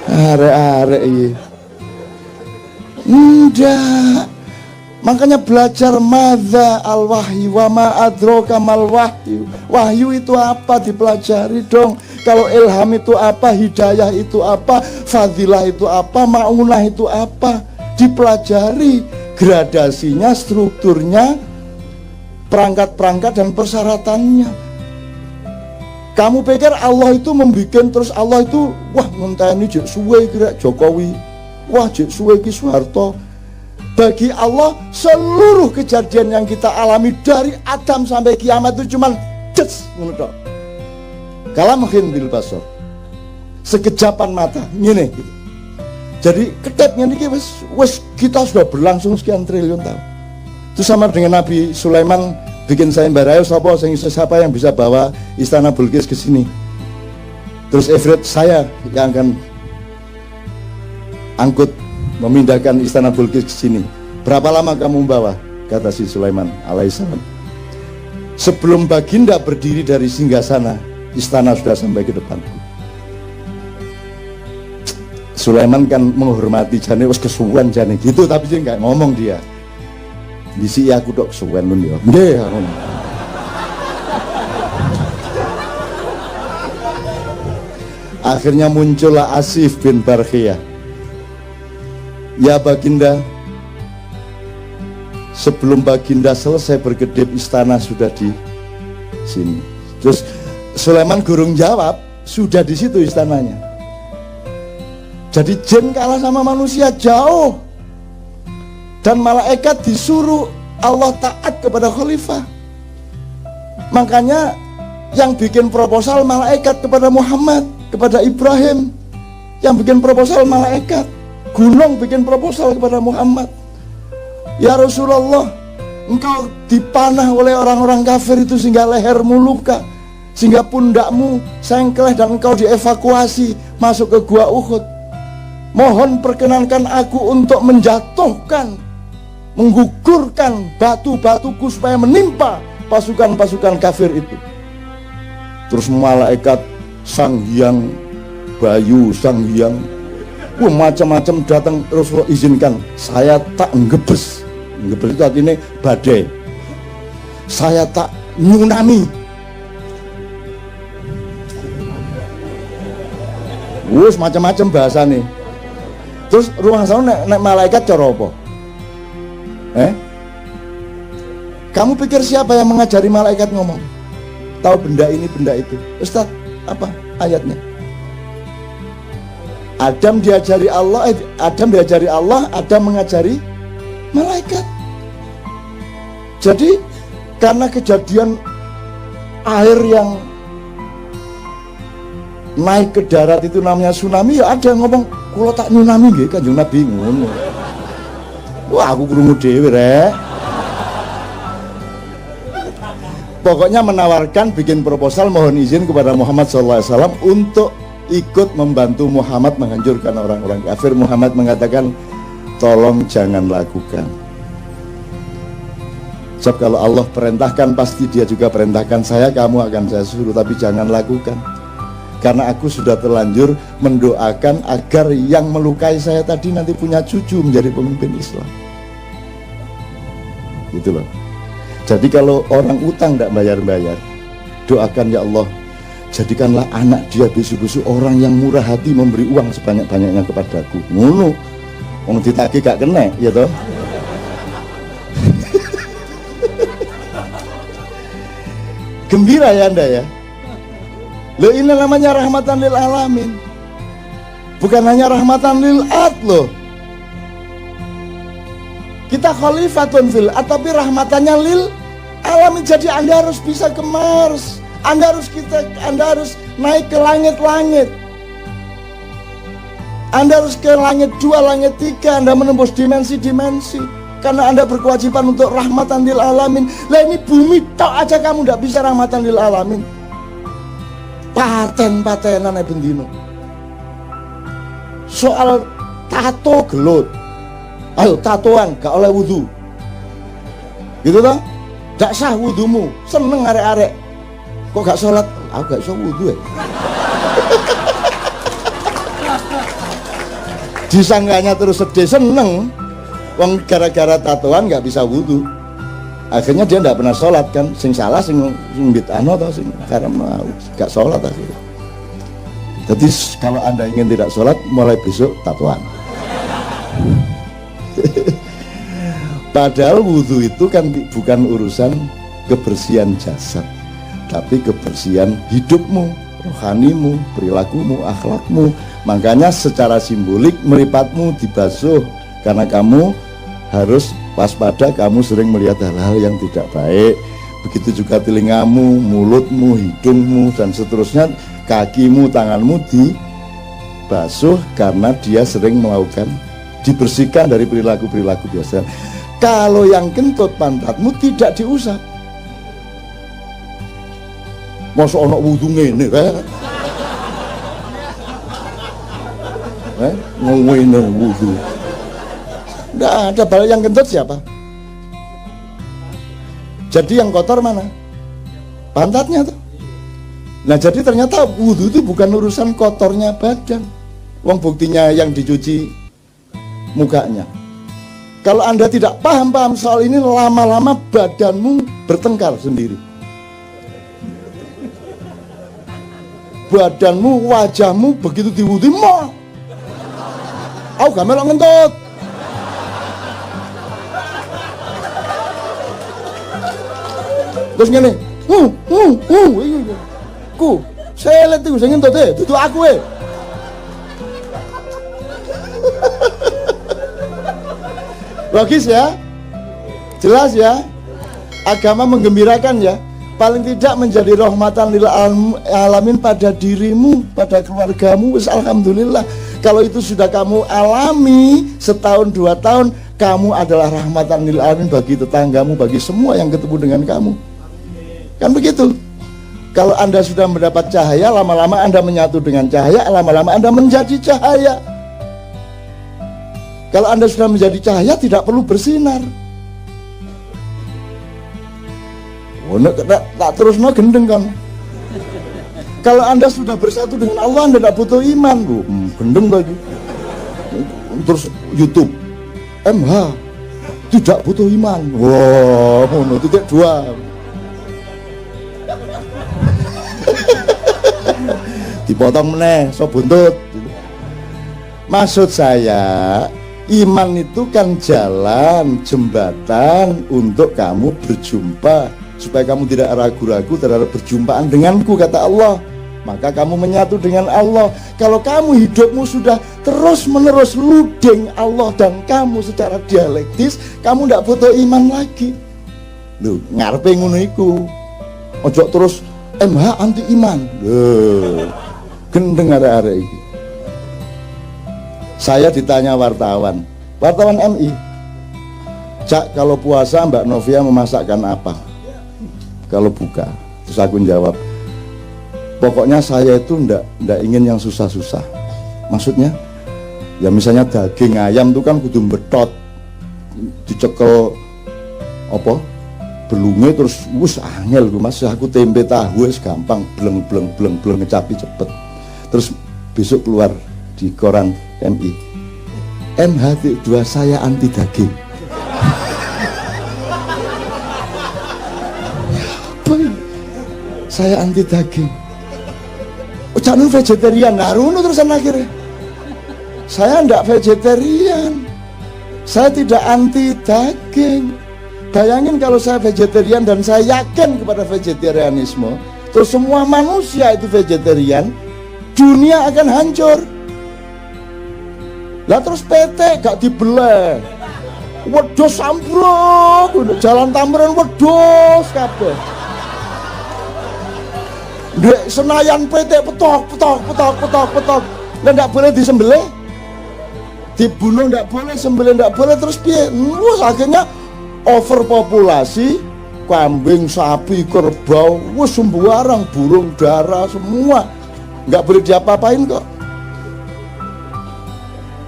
Arek-arek iki. Enggak. Makanya belajar madza al-wahyu wa ma adraka mal wahyu. Wahyu itu apa, dipelajari dong. Kalau ilham itu apa, hidayah itu apa, fadilah itu apa, maunah itu apa, dipelajari gradasinya, strukturnya, perangkat-perangkat dan persyaratannya. Kamu pikir Allah itu membikin terus Allah itu wah ngenteni jek suwe kira Jokowi, wah jek suwe ki Soeharto. Bagi Allah seluruh kejadian yang kita alami dari Adam sampai kiamat itu cuman des ngono tok. Kalamhin bil basar. Sekejapan mata ngene gitu. Jadi ketep ngene iki wis kita sudah berlangsung sekian triliun tahun. Itu sama dengan Nabi Sulaiman bikin sayembara, siapa yang bisa bawa istana Bilqis ke sini. Terus Ifrit, saya yang akan angkut memindahkan istana Bilqis ke sini. Berapa lama kamu membawa? Kata si Sulaiman alaihissalam. Sebelum baginda berdiri dari singgasana, istana sudah sampai ke depanku. Sulaiman kan menghormati jane wis kesuwen jane gitu, tapi dia nggak ngomong dia. Bisi aku tok kesuwen lho ya. Nggih. Akhirnya muncullah Asif bin Barkhiyah. Ya baginda, sebelum baginda selesai berkedip istana sudah di sini. Terus Sulaiman gurung jawab, sudah di situ istananya. Jadi jin kalah sama manusia jauh. Dan malaikat disuruh Allah taat kepada khalifah. Makanya yang bikin proposal malaikat kepada Muhammad, kepada Ibrahim. Yang bikin proposal malaikat. Gunung bikin proposal kepada Muhammad. Ya Rasulullah, engkau dipanah oleh orang-orang kafir itu sehingga lehermu luka, sehingga pundakmu sengkleh dan engkau dievakuasi masuk ke gua Uhud. Mohon perkenankan aku untuk menjatuhkan, menggugurkan batu-batuku supaya menimpa pasukan-pasukan kafir itu. Terus malaikat Sang Hyang Bayu, Sang Hyang macam-macam datang. Rasulullah izinkan, saya tak ngebes. Ngebes itu artinya badai. Saya tak nyunami. Wus macam-macam bahasa nih. Terus ruang sana nek malaikat cara apa? Kamu pikir siapa yang mengajari malaikat ngomong? Tahu benda ini, benda itu. Ustaz, apa ayatnya? Adam diajari Allah, Adam mengajari malaikat. Jadi karena kejadian air yang naik ke darat itu namanya tsunami, ya ada yang ngomong, "Kula tak nyunami nggih Kanjeng Nabi." Ngono. Wah, aku krungu dhewe rek. Pokoknya menawarkan, bikin proposal, mohon izin kepada Muhammad SAW untuk ikut membantu Muhammad menghancurkan orang-orang kafir. Muhammad mengatakan, tolong jangan lakukan. Sebab kalau Allah perintahkan, pasti dia juga perintahkan saya, kamu akan saya suruh, tapi jangan lakukan. Karena aku sudah terlanjur mendoakan agar yang melukai saya tadi nanti punya cucu menjadi pemimpin Islam. Gitu loh. Jadi kalau orang utang tidak bayar-bayar, doakan, ya Allah, jadikanlah anak dia besok-besok orang yang murah hati, memberi uang sebanyak-banyaknya kepadaku. Ngono. Wong ditagih gak kena, ya toh. Gembira ya Anda ya. Loh, ini namanya rahmatan lil alamin. Bukan hanya rahmatan lil ad loh. Kita khalifatun fil ad, tapi rahmatannya lil alamin. Jadi Anda harus bisa ke Mars. Anda harus naik ke langit-langit. Anda harus ke langit 2, langit 3. Anda menembus dimensi-dimensi. Karena Anda berkewajiban untuk rahmatan lil alamin. Lah ini bumi tok aja kamu tidak bisa rahmatan lil alamin. Paten-patenan bendino. Soal tato gelut. Ayo tatoan gak oleh wudu. Gitu toh? Gak sah wudumu. Seneng arek-arek. Kok gak sholat? Aku gak bisa wudu ya. Disangkanya terus sedih, seneng. Wong gara-gara tatoan nggak bisa wudhu. Akhirnya dia nggak pernah sholat kan. Sing salah sing bid'ahno atau sing karena nggak sholat akhirnya. Jadi kalau Anda ingin tidak sholat, mulai besok tatoan. Padahal wudhu itu kan bukan urusan kebersihan jasad, tapi kebersihan hidupmu, rohanimu, perilakumu, akhlakmu. Makanya secara simbolik meripatmu dibasuh, karena kamu harus waspada, kamu sering melihat hal-hal yang tidak baik. Begitu juga telingamu, mulutmu, hidungmu, dan seterusnya. Kakimu, tanganmu dibasuh karena dia sering melakukan, dibersihkan dari perilaku-perilaku biasa. Kalau yang kentut pantatmu tidak diusap. Masa ana wudu ngene ngene wudu. Nggak ada. Balik yang kentut siapa? Jadi yang kotor mana? Pantatnya tuh. Nah jadi ternyata wudu itu bukan urusan kotornya badan. Wong buktinya yang dicuci mukanya. Kalau Anda tidak paham soal ini, lama-lama badanmu bertengkar sendiri. Badanmu, wajahmu begitu diwudhi, mau aku gak melok ngentut. Terus ngene, ku selet iku sing ngentut dudu aku . Logis ya? Jelas ya? Agama menggembirakan ya? Paling tidak menjadi rahmatan lil alamin pada dirimu, pada keluargamu, wis alhamdulillah. Kalau itu sudah kamu alami setahun 2 tahun, kamu adalah rahmatan lil alamin bagi tetanggamu, bagi semua yang ketemu dengan kamu. Kan begitu. Kalau Anda sudah mendapat cahaya, lama-lama Anda menyatu dengan cahaya, lama-lama Anda menjadi cahaya. Kalau Anda sudah menjadi cahaya, tidak perlu bersinar. Tak terus gendeng kan. Kalau Anda sudah bersatu dengan Allah, Anda tidak butuh iman. Gendeng lagi. Terus YouTube MH tidak butuh iman. Wow, titik 2. Dipotong meneh, so buntut. Maksud saya, iman itu kan jalan, jembatan untuk kamu berjumpa, supaya kamu tidak ragu-ragu terhadap perjumpaan denganku, kata Allah. Maka kamu menyatu dengan Allah. Kalau kamu hidupmu sudah terus menerus ludeng Allah dan kamu secara dialektis, kamu tidak butuh iman lagi. Loh, ngarepe ngono iku. Ojo terus MH anti iman. Gendeng arek-arek iki. Saya ditanya wartawan MI, Cak, kalau puasa Mbak Novia memasakkan apa kalau buka? Terus aku jawab, pokoknya saya itu ndak ingin yang susah-susah. Maksudnya ya misalnya daging ayam itu kan kudu betot, dicekel apa belunge, terus wis angel Mas. Aku tempe tahu wis gampang, bleng ngecapi cepet. Terus besok keluar di koran MI, MH2 saya anti daging. Apa ini? Saya anti daging. Jangan vegetarian, naruno terusan akhirnya. Saya enggak vegetarian, saya tidak anti daging. Bayangin kalau saya vegetarian dan saya yakin kepada vegetarianisme, terus semua manusia itu vegetarian, dunia akan hancur. Lah terus PT gak dibelah, wedhus ambruk, jalan Tamrin wedhus kabeh. Dek Senayan PT petok. Lah ndak boleh disembelih, dibunuh ndak boleh, sembelih ndak boleh, terus piye? Wes akhirnya overpopulasi, kambing, sapi, kerbau, wes sembarang, burung dara semua nggak boleh diapa-apain kok.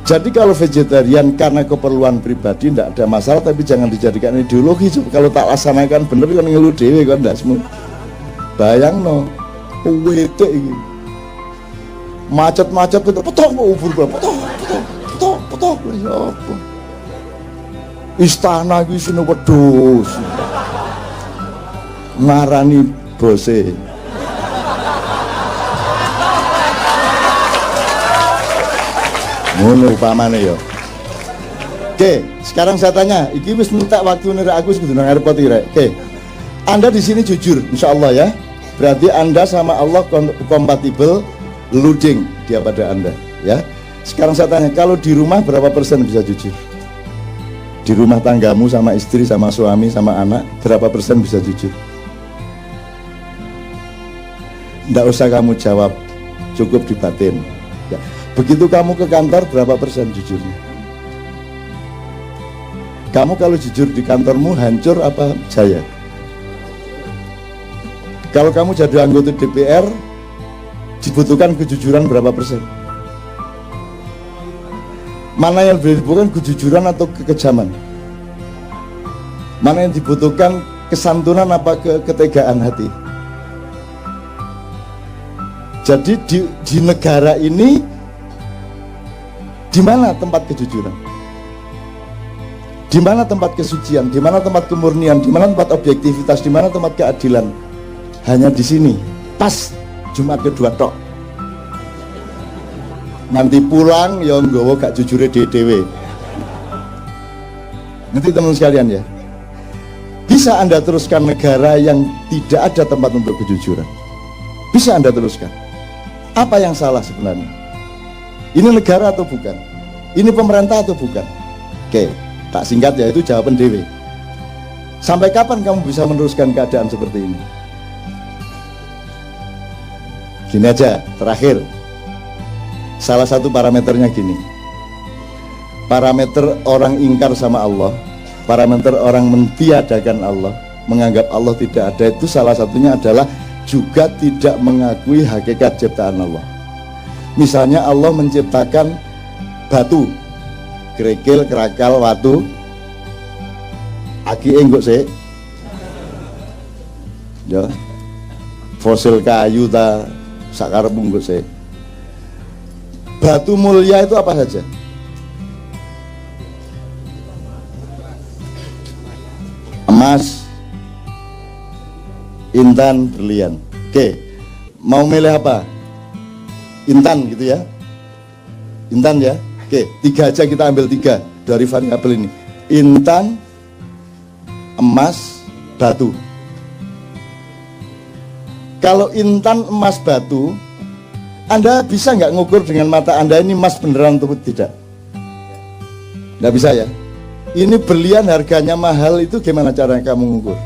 Jadi kalau vegetarian karena keperluan pribadi tidak ada masalah, tapi jangan dijadikan ideologi. Kalau tak laksanakan bener kan ngeluh dewe kan ndak semua. Bayang no, wetek ini macet-macet petok ubur petok. mentok lah ya apa. Istana iki sine wedhus. Ngarani bose. Ngono upamane ya. Oke, sekarang saya tanya, iki wis minta waktu nira aku kudu nang arep poti rek. Oke. Anda di sini jujur, insyaallah ya. Berarti Anda sama Allah kompatibel, luding dia pada Anda, ya. Sekarang saya tanya, kalau di rumah berapa persen bisa jujur? Di rumah tanggamu sama istri, sama suami, sama anak, berapa persen bisa jujur? Nggak usah kamu jawab, cukup di batin. Ya. Begitu kamu ke kantor, berapa persen jujurnya? Kamu kalau jujur di kantormu hancur apa jaya? Kalau kamu jadi anggota DPR, dibutuhkan kejujuran berapa persen? Mana yang dibutuhkan kejujuran atau kekejaman? Mana yang dibutuhkan kesantunan apa ketegaan hati? Jadi di negara ini, di mana tempat kejujuran? Di mana tempat kesucian? Di mana tempat kemurnian? Di mana tempat objektivitas? Di mana tempat keadilan? Hanya di sini, pas Jumat kedua tok. Nanti pulang ya nggawa gak jujure dhewe. Nanti teman sekalian ya. Bisa Anda teruskan negara yang tidak ada tempat untuk kejujuran? Bisa Anda teruskan? Apa yang salah sebenarnya? Ini negara atau bukan? Ini pemerintah atau bukan? Oke, tak singkat ya, itu jawaban dewe. Sampai kapan kamu bisa meneruskan keadaan seperti ini? Gini aja, terakhir. Salah satu parameternya gini. Parameter orang ingkar sama Allah, parameter orang mentiadakan Allah, menganggap Allah tidak ada, itu salah satunya adalah juga tidak mengakui hakikat ciptaan Allah. Misalnya Allah menciptakan batu, kerikil, kerakal, watu, aki enggak sih, ya, fosil kayu ta, sakar bungkus sih. Batu mulia itu apa saja? Emas, intan, berlian. Oke, mau milih apa? Intan gitu ya, intan ya. Oke, tiga aja, kita ambil tiga dari variabel ini: intan, emas, batu. Kalau intan, emas, batu, Anda bisa nggak ngukur dengan mata Anda ini emas beneran atau tidak? Nggak bisa ya. Ini berlian harganya mahal, itu gimana caranya kamu ngukur?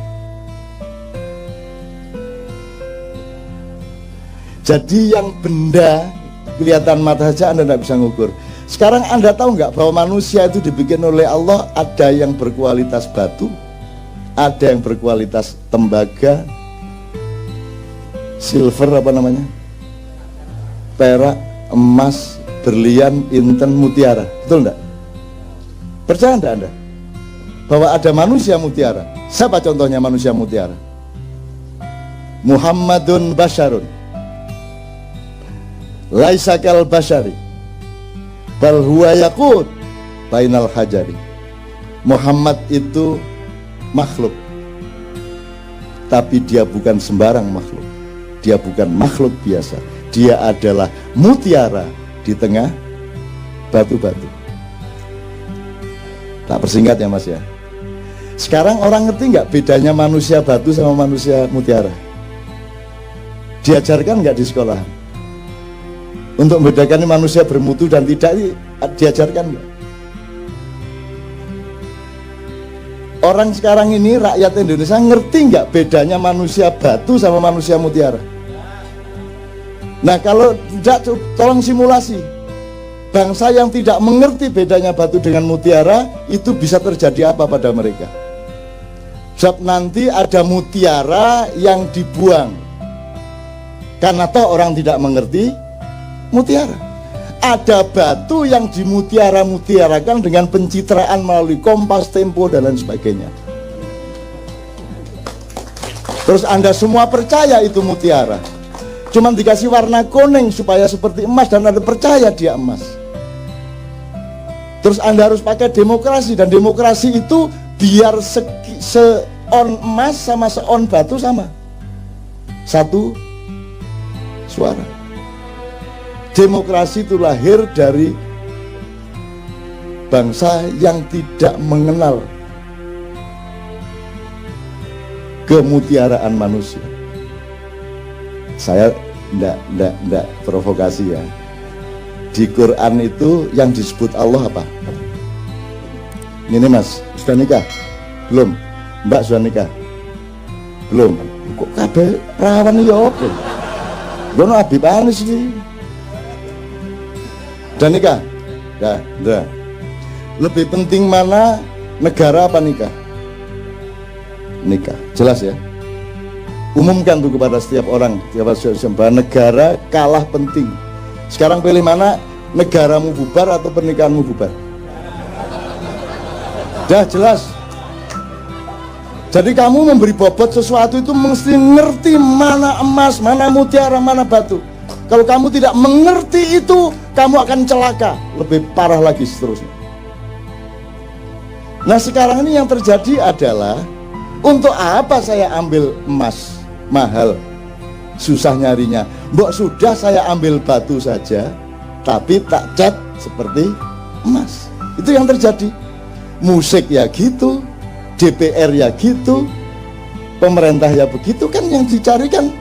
Jadi yang benda kelihatan mata saja Anda tidak bisa ngukur. Sekarang Anda tahu nggak bahwa manusia itu dibikin oleh Allah, ada yang berkualitas batu, ada yang berkualitas tembaga, silver apa namanya, perak, emas, berlian, inten, mutiara. Betul enggak? Percaya enggak Anda bahwa ada manusia mutiara? Siapa contohnya manusia mutiara? Muhammadun Basyarun laisa kal basyari bal huwa yaqut bainal hajari. Muhammad itu makhluk, tapi dia bukan sembarang makhluk. Dia bukan makhluk biasa. Dia adalah mutiara di tengah batu-batu. Tak persingkat ya Mas ya. Sekarang orang ngerti nggak bedanya manusia batu sama manusia mutiara? Diajarkan nggak di sekolah? Untuk membedakan manusia bermutu dan tidak, diajarkan nggak? Orang sekarang ini, rakyat Indonesia, ngerti nggak bedanya manusia batu sama manusia mutiara? Nah kalau tidak, tolong simulasi. Bangsa yang tidak mengerti bedanya batu dengan mutiara, itu bisa terjadi apa pada mereka? Sebab nanti ada mutiara yang dibuang karena toh orang tidak mengerti mutiara. Ada batu yang dimutiara-mutiarakan dengan pencitraan melalui Kompas, Tempo, dan lain sebagainya. Terus Anda semua percaya itu mutiara. Cuman dikasih warna kuning supaya seperti emas dan Anda percaya dia emas. Terus Anda harus pakai demokrasi, dan demokrasi itu biar seon emas sama seon batu sama. Satu suara. Demokrasi itu lahir dari bangsa yang tidak mengenal kemutiaraan manusia. Saya enggak provokasi ya. Di Quran itu yang disebut Allah apa? Ini Mas, sudah nikah? Belum? Mbak sudah nikah? Belum? Kok kabeh perawan ya oke? Gono Habib Anis iki. Sudah nikah? Dah. Lebih penting mana, negara apa nikah? Nikah, jelas ya. Umumkan tuh kepada setiap orang, bahwa negara kalah penting. Sekarang pilih mana, negaramu bubar atau pernikahanmu bubar? Dah jelas. Jadi kamu memberi bobot sesuatu itu mesti ngerti mana emas, mana mutiara, mana batu. Kalau kamu tidak mengerti itu, kamu akan celaka. Lebih parah lagi seterusnya. Nah sekarang ini yang terjadi adalah, untuk apa saya ambil emas mahal, susah nyarinya. Mbok sudah saya ambil batu saja, tapi tak cat seperti emas. Itu yang terjadi. Musik ya gitu, DPR ya gitu, pemerintah ya begitu, kan yang dicarikan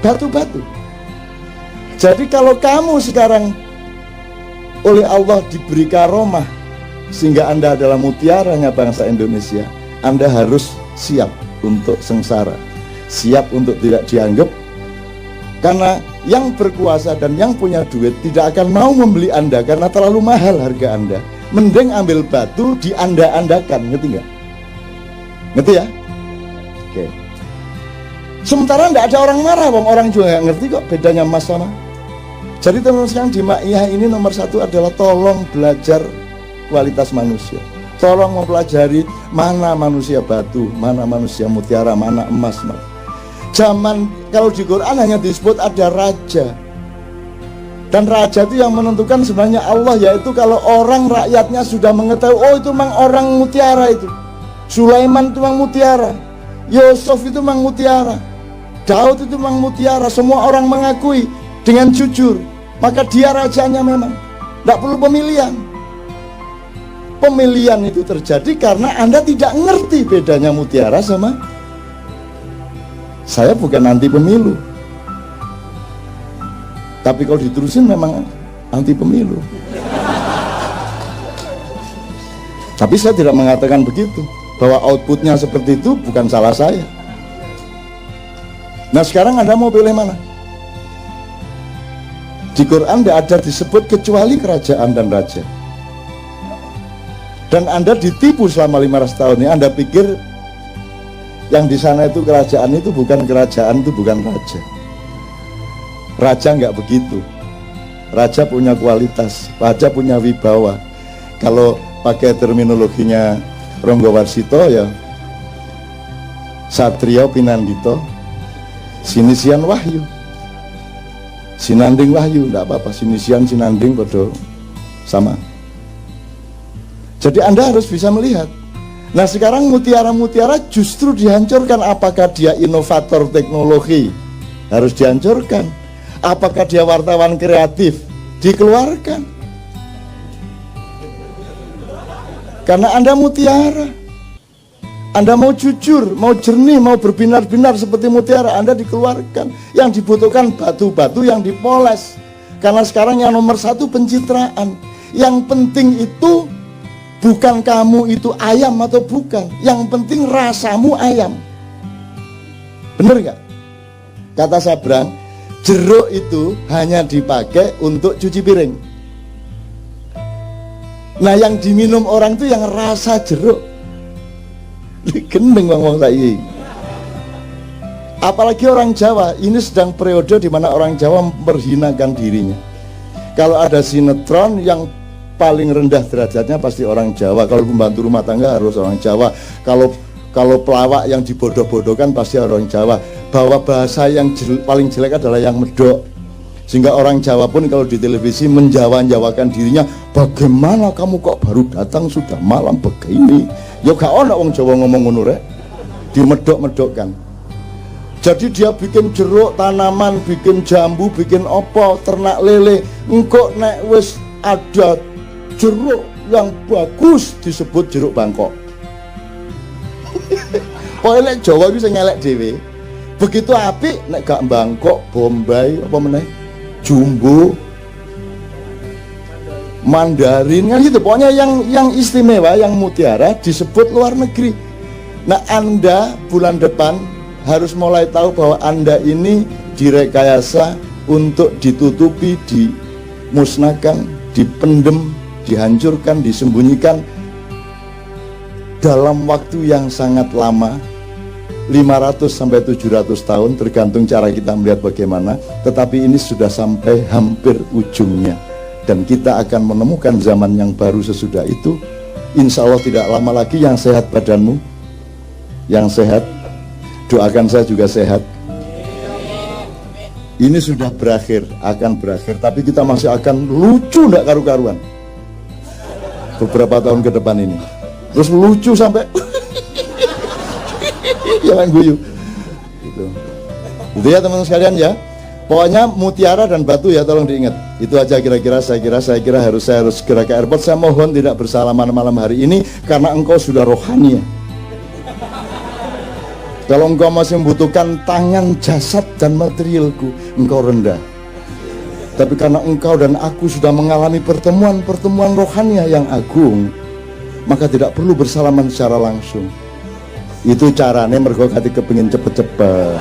batu-batu. Jadi kalau kamu sekarang oleh Allah diberi karomah sehingga Anda adalah mutiaranya bangsa Indonesia, Anda harus siap untuk sengsara, siap untuk tidak dianggap, karena yang berkuasa dan yang punya duit tidak akan mau membeli Anda karena terlalu mahal harga Anda. Mending ambil batu dianda-andakan, ngerti nggak? Ngerti ya? Oke. Sementara nggak ada orang marah, orang juga nggak ngerti kok bedanya emas sama. Jadi teman-teman sekalian, di Ma'iyah ini nomor satu adalah tolong belajar kualitas manusia. Tolong mempelajari mana manusia batu, mana manusia mutiara, mana emas. Zaman kalau di Quran hanya disebut ada raja. Dan raja itu yang menentukan sebenarnya Allah, yaitu kalau orang rakyatnya sudah mengetahui, oh itu memang orang mutiara itu. Sulaiman itu memang mutiara. Yusuf itu memang mutiara. Daud itu memang mutiara. Semua orang mengakui dengan jujur. Maka dia rajanya memang. Tidak perlu pemilihan. Pemilihan itu terjadi karena Anda tidak ngerti bedanya mutiara sama. Saya bukan anti pemilu, tapi kalau diterusin memang anti pemilu. Tapi saya tidak mengatakan begitu, bahwa outputnya seperti itu bukan salah saya. Nah sekarang Anda mau pilih mana? Di Quran tidak ada disebut kecuali kerajaan dan raja. Dan Anda ditipu selama 500 tahun ini. Anda pikir yang di sana itu kerajaan, itu bukan kerajaan, itu bukan raja. Raja nggak begitu. Raja punya kualitas, raja punya wibawa. Kalau pakai terminologinya Ronggo Warsito ya, Satrio Pinandito, Sinisian Wahyu, Sinanding Wahyu, enggak apa-apa, Sinisian Sinanding bodoh sama. Jadi Anda harus bisa melihat. Nah sekarang mutiara-mutiara justru dihancurkan. Apakah dia inovator teknologi? Harus dihancurkan. Apakah dia wartawan kreatif? Dikeluarkan. Karena Anda mutiara. Anda mau jujur, mau jernih, mau berbinar-binar seperti mutiara, Anda dikeluarkan. Yang dibutuhkan batu-batu yang dipoles. Karena sekarang yang nomor satu pencitraan. Yang penting itu bukan kamu itu ayam atau bukan. Yang penting rasamu ayam. Bener gak? Kata Sabrang, jeruk itu hanya dipakai untuk cuci piring. Nah yang diminum orang itu yang rasa jeruk. Gendeng ngomong saya. Apalagi orang Jawa, ini sedang periode di mana orang Jawa memperhinakan dirinya. Kalau ada sinetron yang paling rendah derajatnya pasti orang Jawa. Kalau pembantu rumah tangga harus orang Jawa. Kalau pelawak yang dibodoh-bodohkan pasti orang Jawa. Bahwa bahasa yang paling jelek adalah yang medok. Sehingga orang Jawa pun kalau di televisi menjawa-jawakan dirinya, bagaimana kamu kok baru datang sudah malam begini. Ya gak ono wong Jawa ngomong ngono rek, dimedok-medokkan. Jadi dia bikin jeruk tanaman, bikin jambu, bikin opo, ternak lele. Engkau nek wis ada jeruk yang bagus disebut jeruk Bangkok. Pokoknya Jawa bisa ngelek dewe. Begitu apik nek gak Bangkok, Bombay, apa meneh, Jumbo, Mandarin kan gitu. Pokoknya yang istimewa, yang mutiara disebut luar negeri. Nah, Anda bulan depan harus mulai tahu bahwa Anda ini direkayasa untuk ditutupi, dimusnahkan, dipendem, dihancurkan, disembunyikan dalam waktu yang sangat lama, 500 sampai 700 tahun tergantung cara kita melihat bagaimana. Tetapi ini sudah sampai hampir ujungnya, dan kita akan menemukan zaman yang baru sesudah itu. Insya Allah tidak lama lagi. Yang sehat badanmu, yang sehat, doakan saya juga sehat. Ini sudah berakhir, akan berakhir, tapi kita masih akan lucu ndak karu-karuan beberapa tahun ke depan ini. Terus lucu sampai jangan guyu gitu. Itu ya teman-teman sekalian ya. Pokoknya mutiara dan batu ya, tolong diingat. Itu aja kira-kira saya kira harus segera ke airport. Saya mohon tidak bersalaman malam hari ini karena engkau sudah rohani ya. Kalau engkau masih membutuhkan tangan, jasad dan materialku, engkau rendah. Tapi karena engkau dan aku sudah mengalami pertemuan rohani yang agung, maka tidak perlu bersalaman secara langsung. Itu caranya mergo kati kepingin cepet-cepet.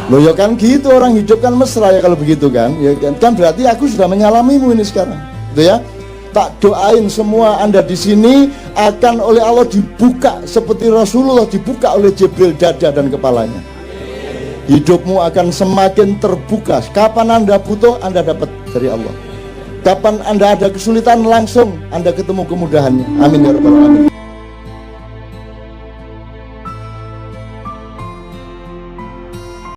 Loh ya kan gitu, orang hidup kan mesra ya kalau begitu kan. Ya kan berarti aku sudah menyalamimu ini sekarang. Gitu ya. Tak doain semua Anda di sini akan oleh Allah dibuka seperti Rasulullah dibuka oleh Jibril dada dan kepalanya. Hidupmu akan semakin terbuka. Kapan Anda butuh, Anda dapat dari Allah. Kapan Anda ada kesulitan, langsung Anda ketemu kemudahannya. Amin ya rabbal alamin.